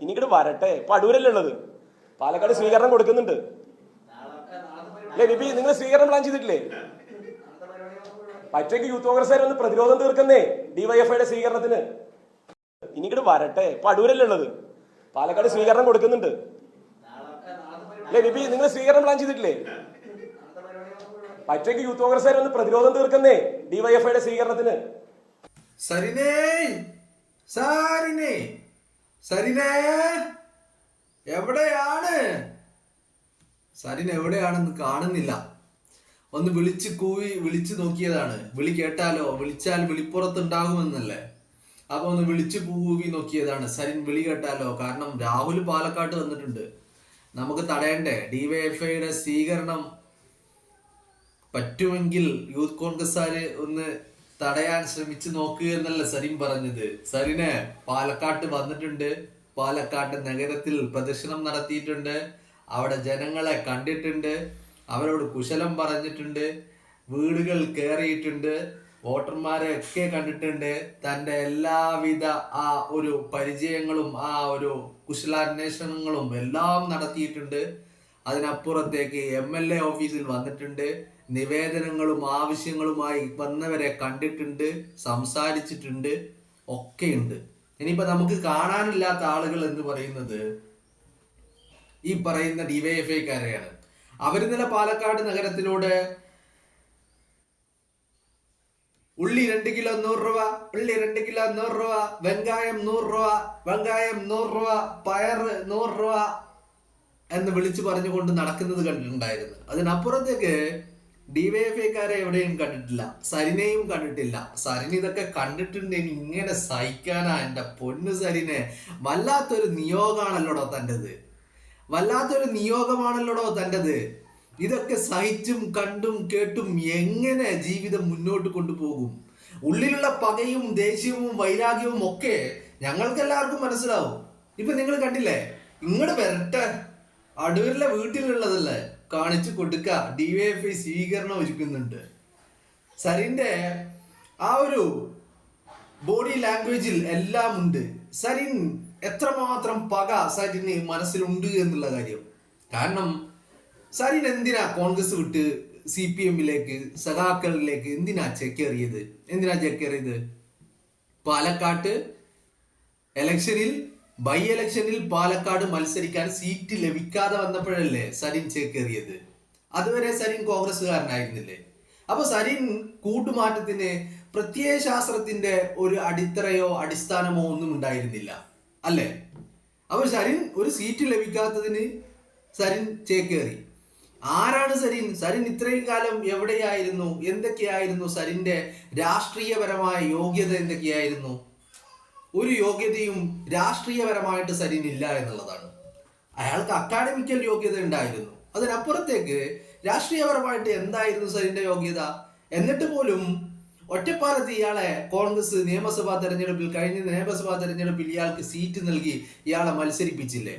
ഇനി ഇങ്ങോട്ട് വരട്ടെ. ഇപ്പൊ അടൂരല്ലേ ഉള്ളത്, പാലക്കാട് സ്വീകരണം കൊടുക്കുന്നുണ്ട് അല്ലേ ബിബി? നിങ്ങൾ സ്വീകരണം പ്ലാൻ ചെയ്തിട്ടില്ലേ? പറ്റേക്ക് യൂത്ത് കോൺഗ്രസ്സുകാർ ഒന്ന് പ്രതിരോധം തീർക്കുന്നേ ഡിവൈഎഫ്ഐയുടെ സ്വീകരണത്തിന്. ഇനി ഇങ്ങോട്ട് വരട്ടെ. ഇപ്പൊ അടൂരല്ലേ ഉള്ളത്, പാലക്കാട് സ്വീകരണം കൊടുക്കുന്നുണ്ട് അല്ലേ ബിബി? നിങ്ങൾ സ്വീകരണം പ്ലാൻ ചെയ്തിട്ടില്ലേ? പറ്റേക്ക് യൂത്ത് കോൺഗ്രസ്സുകാർ ഒന്ന് പ്രതിരോധം തീർക്കുന്നേ ഡിവൈഎഫ്ഐയുടെ സ്വീകരണത്തിന്. സരിനേ സരിനേ സരിനേ എവിടെയാണ്? സരിൻ എവിടെയാണെന്ന് കാണുന്നില്ല. ഒന്ന് വിളിച്ചു നോക്കിയതാണ്. വിളി കേട്ടാലോ, വിളിച്ചാൽ വിളിപ്പുറത്തുണ്ടാകുമെന്നല്ലേ. അപ്പൊ ഒന്ന് വിളിച്ചു കൂവി നോക്കിയതാണ്. സരിൻ വിളി കേട്ടാലോ? കാരണം രാഹുൽ പാലക്കാട്ട് വന്നിട്ടുണ്ട്. നമുക്ക് തടയണ്ടേ? ഡിവൈഎഫ്ഐയുടെ സ്വീകരണം പറ്റുമെങ്കിൽ യൂത്ത് കോൺഗ്രസ്സുകാര് ഒന്ന് തടയാൻ ശ്രമിച്ചു നോക്കുക എന്നല്ല സരിൻ പറഞ്ഞത്. സരിന് പാലക്കാട്ട് വന്നിട്ടുണ്ട്. പാലക്കാട്ട് നഗരത്തിൽ പ്രദർശനം നടത്തിയിട്ടുണ്ട്. അവിടെ ജനങ്ങളെ കണ്ടിട്ടുണ്ട്. അവരോട് കുശലം പറഞ്ഞിട്ടുണ്ട്. വീടുകൾ കയറിയിട്ടുണ്ട്. വോട്ടർമാരെ ഒക്കെ കണ്ടിട്ടുണ്ട്. തൻ്റെ എല്ലാവിധ ആ ഒരു പരിചയങ്ങളും ആ ഒരു കുശലാന്വേഷണങ്ങളും എല്ലാം നടത്തിയിട്ടുണ്ട്. അതിനപ്പുറത്തേക്ക് MLA ഓഫീസിൽ വന്നിട്ടുണ്ട്. നിവേദനങ്ങളും ആവശ്യങ്ങളുമായി വന്നവരെ കണ്ടിട്ടുണ്ട്, സംസാരിച്ചിട്ടുണ്ട്, ഒക്കെയുണ്ട്. ഇനിയിപ്പോ നമുക്ക് കാണാനില്ലാത്ത ആളുകൾ എന്ന് പറയുന്നത് ഈ പറയുന്ന ഡിവൈഎഫ്ഐക്കാരെയാണ്. അവർ ഇന്നലെ പാലക്കാട് നഗരത്തിലൂടെ ഉള്ളി 2 കിലോ 100 രൂപ, ഉള്ളി 2 കിലോ 100 രൂപ, വെങ്കായം 100 രൂപ, വെങ്കായം 100 രൂപ, പയർ 100 രൂപ എന്ന് വിളിച്ചു പറഞ്ഞുകൊണ്ട് നടക്കുന്നത് കണ്ടിട്ടുണ്ടായിരുന്നു. അതിനപ്പുറത്തേക്ക് ഡിവൈഎഫ്ഐക്കാരെ എവിടെയും കണ്ടിട്ടില്ല. സരിനെയും കണ്ടിട്ടില്ല. സരിന് ഇതൊക്കെ കണ്ടിട്ടുണ്ടെങ്കിൽ ഇങ്ങനെ സഹിക്കാനാ എൻ്റെ പൊന്നു സരിനെ? വല്ലാത്തൊരു നിയോഗമാണല്ലോടോ തൻ്റെത്, വല്ലാത്തൊരു നിയോഗമാണല്ലോടോ തൻ്റെത്. ഇതൊക്കെ സഹിച്ചും കണ്ടും കേട്ടും എങ്ങനെ ജീവിതം മുന്നോട്ട് കൊണ്ടുപോകും? ഉള്ളിലുള്ള പകയും ദേഷ്യവും വൈരാഗ്യവും ഒക്കെ ഞങ്ങൾക്കെല്ലാവർക്കും മനസ്സിലാവും. ഇപ്പൊ നിങ്ങൾ കണ്ടില്ലേ, ഇങ്ങോട്ട് വരട്ടെ, അടൂരിലെ വീട്ടിലുള്ളതല്ലേ, കാണിച്ചു കൊടുക്ക. ഡിവൈഎഫ്ഐ സ്വീകരണം ഒരുക്കുന്നുണ്ട്. സരിന്റെ ആ ഒരു ബോഡി ലാംഗ്വേജിൽ എല്ലാം ഉണ്ട്. സരിൻ എത്രമാത്രം പക സരിന് മനസ്സിലുണ്ട് എന്നുള്ള കാര്യം. കാരണം സരിൻ എന്തിനാ കോൺഗ്രസ് വിട്ട് CPM-ലേക്ക് സഖാക്കളിലേക്ക് എന്തിനാ ചേക്കേറിയത്? പാലക്കാട്ട് എലക്ഷനിൽ ബൈ ഇലക്ഷനിൽ പാലക്കാട് മത്സരിക്കാൻ സീറ്റ് ലഭിക്കാതെ വന്നപ്പോഴല്ലേ സരിൻ ചേക്കേറിയത്. അതുവരെ സരിൻ കോൺഗ്രസ്സുകാരനായിരുന്നില്ലേ? അപ്പൊ സരിൻ കൂട്ടുമാറ്റത്തിന് പ്രത്യയശാസ്ത്രത്തിന്റെ ഒരു അടിത്തറയോ അടിസ്ഥാനമോ ഒന്നും ഉണ്ടായിരുന്നില്ല അല്ലേ? അപ്പൊ സരിൻ ഒരു സീറ്റ് ലഭിക്കാത്തതിന് സരിൻ ചേക്കേറി. ആരാണ് സരിൻ? സരിൻ ഇത്രയും കാലം എവിടെയായിരുന്നു? എന്തൊക്കെയായിരുന്നു സരിന്റെ രാഷ്ട്രീയപരമായ യോഗ്യത? എന്തൊക്കെയായിരുന്നു? ഒരു യോഗ്യതയും രാഷ്ട്രീയപരമായിട്ട് സരിനില്ല എന്നുള്ളതാണ്. അയാൾക്ക് അക്കാഡമിക്കൽ യോഗ്യത ഉണ്ടായിരുന്നു. അതിനപ്പുറത്തേക്ക് രാഷ്ട്രീയപരമായിട്ട് എന്തായിരുന്നു സരിന്റെ യോഗ്യത? എന്നിട്ട് പോലും ഒറ്റപ്പാലത്ത് ഇയാളെ കോൺഗ്രസ് കഴിഞ്ഞ നിയമസഭാ തെരഞ്ഞെടുപ്പിൽ ഇയാൾക്ക് സീറ്റ് നൽകി ഇയാളെ മത്സരിപ്പിച്ചില്ലേ?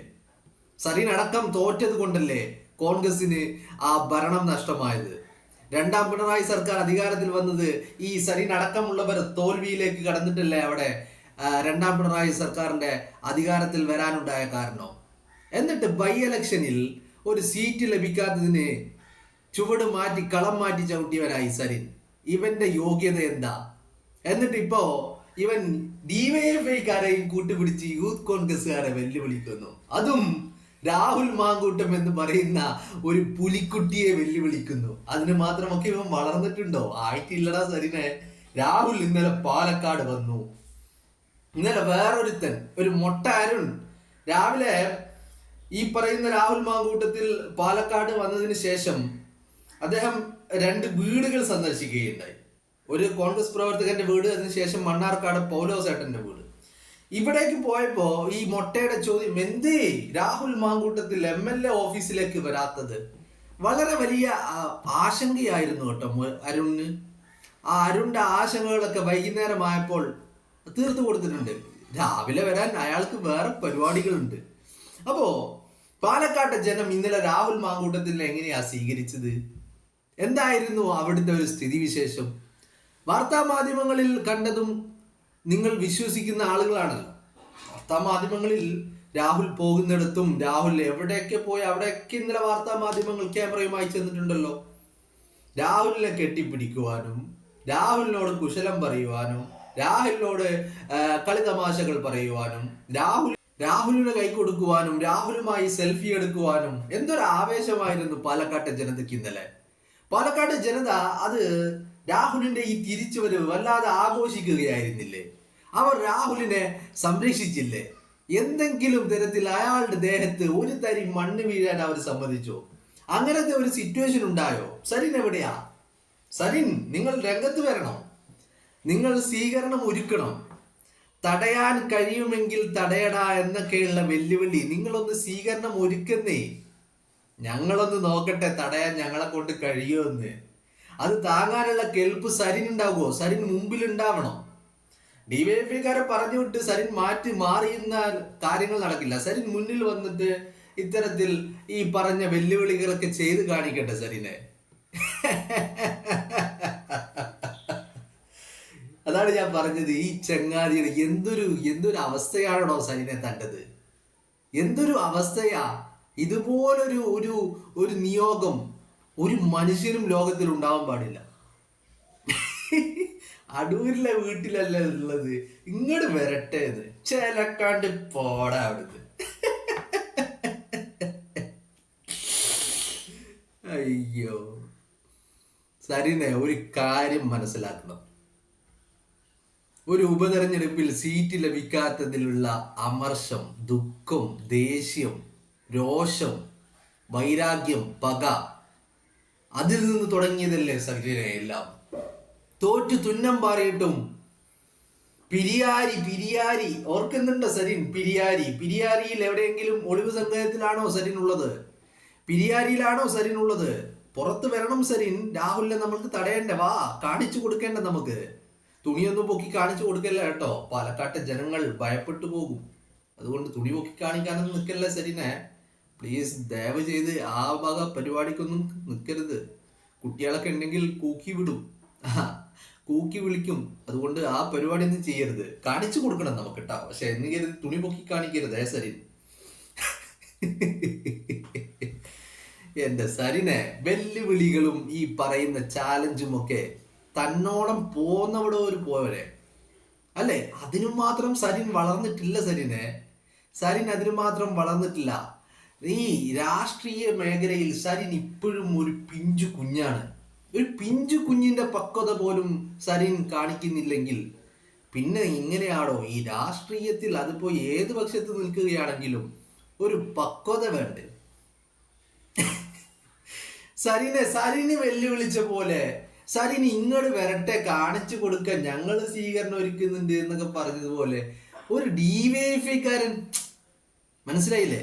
സരിൻ അടക്കം തോറ്റത് കൊണ്ടല്ലേ കോൺഗ്രസിന് ആ ഭരണം നഷ്ടമായത്. രണ്ടാം പിണറായി സർക്കാർ അധികാരത്തിൽ വന്നത് ഈ സരിൻ അടക്കമുള്ളവർ തോൽവിയിലേക്ക് കടന്നിട്ടല്ലേ അവിടെ രണ്ടാം പിണറായി സർക്കാരിന്റെ അധികാരത്തിൽ വരാനുണ്ടായ കാരണോ? എന്നിട്ട് ബൈ ഇലക്ഷനിൽ ഒരു സീറ്റ് ലഭിക്കാത്തതിന് ചുവട് മാറ്റി കളം മാറ്റി ചവിട്ടിയവരായി സരിൻ. ഇവന്റെ യോഗ്യത എന്താ? എന്നിട്ട് ഇപ്പോ ഇവൻ ഡിവൈഎഫ്ഐക്കാരെയും കൂട്ടുപിടിച്ച് യൂത്ത് കോൺഗ്രസ്സുകാരെ വെല്ലുവിളിക്കുന്നു. അതും രാഹുൽ മാങ്കൂട്ടം എന്ന് പറയുന്ന ഒരു പുലിക്കുട്ടിയെ വെല്ലുവിളിക്കുന്നു. അതിന് മാത്രമൊക്കെ ഇവൻ വളർന്നിട്ടുണ്ടോ? ആയിട്ടില്ലടാ സരിനെ. രാഹുൽ ഇന്നലെ പാലക്കാട് വന്നു. ഇന്നലെ വേറൊരുത്തൻ, ഒരു മൊട്ട അരുൺ, രാവിലെ ഈ പറയുന്ന രാഹുൽ മാങ്കൂട്ടത്തിൽ പാലക്കാട് വന്നതിന് ശേഷം അദ്ദേഹം 2 വീടുകൾ സന്ദർശിക്കുകയുണ്ടായി. ഒരു കോൺഗ്രസ് പ്രവർത്തകന്റെ വീട്, അതിനുശേഷം മണ്ണാർക്കാട് പൗലോസേട്ടന്റെ വീട്. ഇവിടേക്ക് പോയപ്പോ ഈ മൊട്ടയുടെ ചോദ്യം, എന്തേ രാഹുൽ മാങ്കൂട്ടത്തിൽ MLA ഓഫീസിലേക്ക് വരാത്തത്? വളരെ വലിയ ആശങ്കയായിരുന്നു കേട്ടോ അരുണിന്. ആ അരുണിന്റെ ആശങ്കകളൊക്കെ വൈകുന്നേരമായപ്പോൾ തീർത്തു കൊടുത്തിട്ടുണ്ട്. രാവിലെ വരാൻ അയാൾക്ക് വേറെ പരിപാടികളുണ്ട്. അപ്പോ പാലക്കാട്ടെ ജനം ഇന്നലെ രാഹുൽ മാങ്കൂട്ടത്തിൽ എങ്ങനെയാ സ്വീകരിച്ചത്? എന്തായിരുന്നു അവിടുത്തെ ഒരു സ്ഥിതിവിശേഷം? വാർത്താ മാധ്യമങ്ങളിൽ കണ്ടതും നിങ്ങൾ വിശ്വസിക്കുന്ന ആളുകളാണല്ലോ. വാർത്താ മാധ്യമങ്ങളിൽ രാഹുൽ പോകുന്നിടത്തും രാഹുൽ എവിടെയൊക്കെ പോയി അവിടെയൊക്കെ ഇന്നലെ വാർത്താ മാധ്യമങ്ങൾ ക്യാമറയുമായി ചെന്നിട്ടുണ്ടല്ലോ. രാഹുലിനെ കെട്ടിപ്പിടിക്കുവാനും രാഹുലിനോട് കുശലം പറയുവാനും രാഹുലിനോട് കളി തമാശകൾ പറയുവാനും രാഹുലിന് കൈ കൊടുക്കുവാനും രാഹുലുമായി സെൽഫി എടുക്കുവാനും എന്തൊരു ആവേശമായിരുന്നു പാലക്കാട്ടെ ജനതയ്ക്ക് ഇന്നലെ. പാലക്കാട് ജനത അത് രാഹുലിന്റെ ഈ തിരിച്ചുവരവ് വല്ലാതെ ആഘോഷിക്കുകയായിരുന്നില്ലേ? അവർ രാഹുലിനെ സംരക്ഷിച്ചില്ലേ? എന്തെങ്കിലും തരത്തിൽ അയാളുടെ ദേഹത്ത് ഒരു തരി മണ്ണ് വീഴാൻ അവർ സമ്മതിച്ചോ? അങ്ങനത്തെ ഒരു സിറ്റുവേഷൻ ഉണ്ടായോ? സരിൻ എവിടെയാ? സരിൻ, നിങ്ങൾ രംഗത്ത് വരണം, നിങ്ങൾ സ്വീകരണം ഒരുക്കണം. തടയാൻ കഴിയുമെങ്കിൽ തടയടാ എന്നൊക്കെയുള്ള വെല്ലുവിളി നിങ്ങളൊന്ന് സ്വീകരണം ഒരുക്കുന്നേ. ഞങ്ങളൊന്ന് നോക്കട്ടെ തടയാൻ ഞങ്ങളെ കൊണ്ട് കഴിയുമെന്ന്. അത് താങ്ങാനുള്ള കെൽപ്പ് സരിൻ ഉണ്ടാകുമോ? സരിൻ മുമ്പിൽ ഉണ്ടാവണം. ഡിവൈഎഫ്ഐക്കാരെ പറഞ്ഞു വിട്ട് സരിൻ മാറിയുന്ന കാര്യങ്ങൾ നടക്കില്ല. സരിൻ മുന്നിൽ വന്നിട്ട് ഇത്തരത്തിൽ ഈ പറഞ്ഞ വെല്ലുവിളികളൊക്കെ ചെയ്ത് കാണിക്കട്ടെ സരിനെ. അതാണ് ഞാൻ പറഞ്ഞത്, ഈ ചങ്ങാതിയുടെ എന്തൊരു അവസ്ഥയാണോ സരിനെ തണ്ടത്. എന്തൊരു അവസ്ഥയാ! ഇതുപോലൊരു ഒരു ഒരു നിയോഗം ഒരു മനുഷ്യനും ലോകത്തിൽ ഉണ്ടാവാൻ പാടില്ല. അടൂരിലെ വീട്ടിലല്ല ഉള്ളത്, ഇങ്ങോട്ട് വരട്ടെ എന്ന് ചേലക്കാണ്ട് പോടാ അവിടുന്ന്. അയ്യോ, സരിനെ ഒരു കാര്യം മനസ്സിലാക്കണം. ഒരു ഉപതെരഞ്ഞെടുപ്പിൽ സീറ്റ് ലഭിക്കാത്തതിലുള്ള അമർഷം, ദുഃഖം, ദേഷ്യം, രോഷം, വൈരാഗ്യം, പക, അതിൽ നിന്ന് തുടങ്ങിയതല്ലേ സരിനെ എല്ലാം. തോറ്റു തുന്നം പാറിയിട്ടും പിരിയാരി ഓർക്കുന്നുണ്ടോ സരിൻ? പിരിയാരിയിൽ എവിടെയെങ്കിലും ഒളിവ് സംഘത്തിലാണോ സരിൻ ഉള്ളത്? പിരിയാരിയിലാണോ സരിൻ ഉള്ളത്? പുറത്ത് വരണം സരിൻ. രാഹുലിനെ നമുക്ക് തടയേണ്ട, വാ കാണിച്ചു കൊടുക്കേണ്ട. നമുക്ക് തുണിയൊന്നും പൊക്കി കാണിച്ചു കൊടുക്കല്ല കേട്ടോ, പാലക്കാട്ടെ ജനങ്ങൾ ഭയപ്പെട്ടു പോകും. അതുകൊണ്ട് തുണി പൊക്കി കാണിക്കാനൊന്നും നിൽക്കല്ല സരിനെ, പ്ലീസ്. ദയവ് ചെയ്ത് ആ വക പരിപാടിക്കൊന്നും നിൽക്കരുത്. കുട്ടികളൊക്കെ ഉണ്ടെങ്കിൽ കൂക്കി വിടും, കൂക്കി വിളിക്കും. അതുകൊണ്ട് ആ പരിപാടി ഒന്നും ചെയ്യരുത്. കാണിച്ചു കൊടുക്കണം നമുക്ക് കേട്ടോ, പക്ഷെ എന്ന് കരുതി തുണി പൊക്കി കാണിക്കരുത് സരിൻ. എന്റെ സരിനെ, വെല്ലുവിളികളും ഈ പറയുന്ന ചാലഞ്ചും ഒക്കെ തന്നോളം പോന്നവിടെ ഒരു പോവരെ അല്ലെ? അതിനു മാത്രം സരിൻ വളർന്നിട്ടില്ല സരിനെ. സരിൻ അതിനു മാത്രം വളർന്നിട്ടില്ല. ഈ രാഷ്ട്രീയ മേഖലയിൽ സരിൻ ഇപ്പോഴും ഒരു പിഞ്ചു കുഞ്ഞാണ്. ഒരു പിഞ്ചു കുഞ്ഞിന്റെ പക്വത പോലും സരിൻ കാണിക്കുന്നില്ലെങ്കിൽ പിന്നെ ഇങ്ങനെയാണോ ഈ രാഷ്ട്രീയത്തിൽ? അതിപ്പോ ഏത് പക്ഷത്ത് നിൽക്കുകയാണെങ്കിലും ഒരു പക്വത വേണ്ടേ? സരിന് വെല്ലുവിളിച്ച പോലെ സരിന് ഇങ്ങോട്ട് വരട്ടെ, കാണിച്ചു കൊടുക്കാൻ ഞങ്ങൾ സ്വീകരണം ഒരുക്കുന്നുണ്ട് എന്നൊക്കെ പറഞ്ഞതുപോലെ ഒരു ഡിവൈഎഫ്ഐക്കാരൻ, മനസ്സിലായില്ലേ?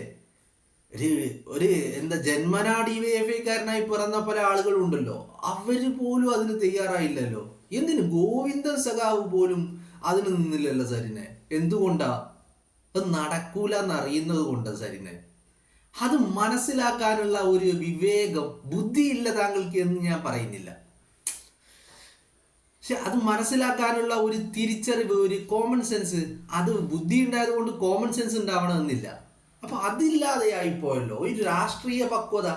ഒരു എന്താ ജന്മനാ ഡിവൈഎഫ്ഐക്കാരനായി പിറന്ന പല ആളുകളുണ്ടല്ലോ, അവര് പോലും അതിന് തയ്യാറായില്ലല്ലോ. എന്തിന് ഗോവിന്ദൻ സഖാവ് പോലും അതിന് നിന്നില്ലല്ലോ സരിനെ. എന്തുകൊണ്ടാ? അത് നടക്കൂല എന്നറിയുന്നത് കൊണ്ടാ സരിനെ. അത് മനസ്സിലാക്കാനുള്ള ഒരു വിവേകം, ബുദ്ധിയില്ല താങ്കൾക്ക് എന്ന് ഞാൻ പറയുന്നില്ല, പക്ഷെ അത് മനസ്സിലാക്കാനുള്ള ഒരു തിരിച്ചറിവ്, ഒരു കോമൺ സെൻസ്, അത് ബുദ്ധി ഉണ്ടായത് കൊണ്ട് കോമൺ സെൻസ് ഉണ്ടാവണമെന്നില്ല. അപ്പൊ അതില്ലാതെയായി പോയല്ലോ ഒരു രാഷ്ട്രീയ പക്വത.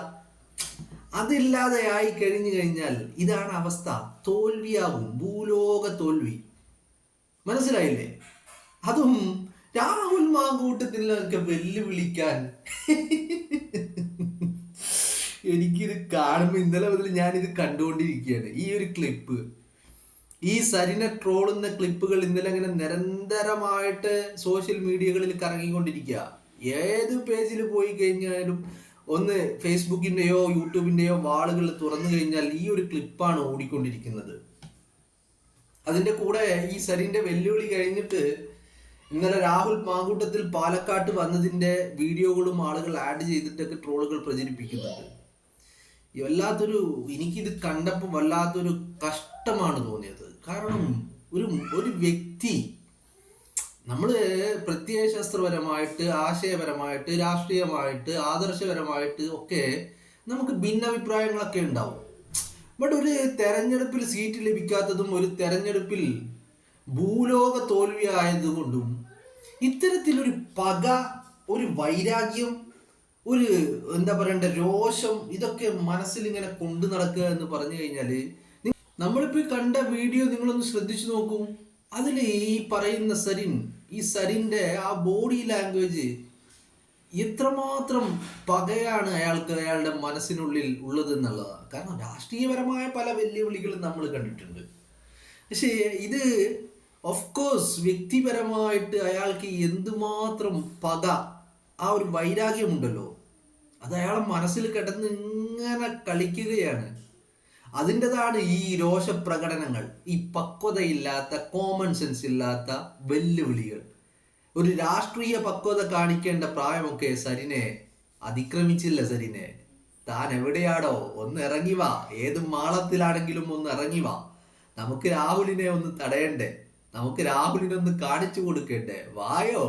അതില്ലാതെയായി കഴിഞ്ഞു കഴിഞ്ഞാൽ ഇതാണ് അവസ്ഥ. തോൽവിയാവും, ഭൂലോക തോൽവി. മനസ്സിലായില്ലേ? അതും രാഹുൽ മാങ്കൂട്ടത്തിലൊക്കെ വെല്ലുവിളിക്കാൻ. എനിക്കിത് കാണുമ്പോൾ ഇന്നലെ മുതൽ ഞാനിത് കണ്ടുകൊണ്ടിരിക്കുകയാണ്. ഈ ഒരു ക്ലിപ്പ്, ഈ സരിനെ ട്രോളുന്ന ക്ലിപ്പുകൾ ഇന്നലെ അങ്ങനെ നിരന്തരമായിട്ട് സോഷ്യൽ മീഡിയകളിൽ കറങ്ങിക്കൊണ്ടിരിക്കുക. ഏത് പേജിൽ പോയി കഴിഞ്ഞാലും, ഒന്ന് ഫേസ്ബുക്കിന്റെയോ യൂട്യൂബിന്റെയോ വാളുകൾ തുറന്നു കഴിഞ്ഞാൽ ഈ ഒരു ക്ലിപ്പാണ് ഓടിക്കൊണ്ടിരിക്കുന്നത്. അതിന്റെ കൂടെ ഈ സരിന്റെ വെല്ലുവിളി കഴിഞ്ഞിട്ട് ഇന്നലെ രാഹുൽ മാങ്കൂട്ടത്തിൽ പാലക്കാട്ട് വന്നതിന്റെ വീഡിയോകളും ആളുകൾ ആഡ് ചെയ്തിട്ടൊക്കെ ട്രോളുകൾ പ്രചരിപ്പിക്കുന്നുണ്ട്. എനിക്കിത് കണ്ടപ്പോൾ വല്ലാത്തൊരു കഷ്ടമാണ് തോന്നിയത്. കാരണം ഒരു വ്യക്തി, നമ്മൾ പ്രത്യയശാസ്ത്രപരമായിട്ട്, ആശയപരമായിട്ട്, രാഷ്ട്രീയമായിട്ട്, ആദർശപരമായിട്ട് ഒക്കെ നമുക്ക് ഭിന്നാഭിപ്രായങ്ങളൊക്കെ ഉണ്ടാവും. ബട്ട് ഒരു തെരഞ്ഞെടുപ്പിൽ സീറ്റ് ലഭിക്കാത്തതും ഒരു തെരഞ്ഞെടുപ്പിൽ ഭൂലോക തോൽവി ആയതുകൊണ്ടും ഇത്തരത്തിലൊരു പക ഒരു വൈരാഗ്യം, ഒരു എന്താ പറയണ്ട രോഷം, ഇതൊക്കെ മനസ്സിൽ ഇങ്ങനെ കൊണ്ടു നടക്കുക എന്ന് പറഞ്ഞു കഴിഞ്ഞാല്, നമ്മളിപ്പോ കണ്ട വീഡിയോ നിങ്ങളൊന്ന് ശ്രദ്ധിച്ചു നോക്കൂ. അതിൽ ഈ പറയുന്ന ഈ സരിന്റെ ആ ബോഡി ലാംഗ്വേജ്, എത്രമാത്രം പകയാണ് അയാളുടെ മനസ്സിനുള്ളിൽ ഉള്ളത് എന്നുള്ളതാണ്. കാരണം രാഷ്ട്രീയപരമായ പല വെല്ലുവിളികളും നമ്മൾ കണ്ടിട്ടുണ്ട്. പക്ഷേ ഇത് ഓഫ് കോഴ്സ് വ്യക്തിപരമായിട്ട് അയാൾക്ക് എന്തുമാത്രം പക, ആ ഒരു വൈരാഗ്യമുണ്ടല്ലോ, അത് അയാളെ മനസ്സിൽ കിടന്ന് ഇങ്ങനെ കളിക്കുകയാണ്. അതിൻ്റെതാണ് ഈ രോഷപ്രകടനങ്ങൾ, ഈ പക്വതയില്ലാത്ത, കോമൺ സെൻസ് ഇല്ലാത്ത വെല്ലുവിളികൾ. ഒരു രാഷ്ട്രീയ പക്വത കാണിക്കേണ്ട പ്രായമൊക്കെ സരിനെ അതിക്രമിച്ചില്ല. സരിനെ, താൻ എവിടെയാടോ, ഒന്ന് ഇറങ്ങി വാ. ഏത് മാളത്തിലാണെങ്കിലും ഒന്ന് ഇറങ്ങി വാ. നമുക്ക് രാഹുലിനെ ഒന്ന് തടയണ്ടേ, നമുക്ക് രാഹുലിനെ ഒന്ന് കാണിച്ചു കൊടുക്കണ്ടേ, വായോ.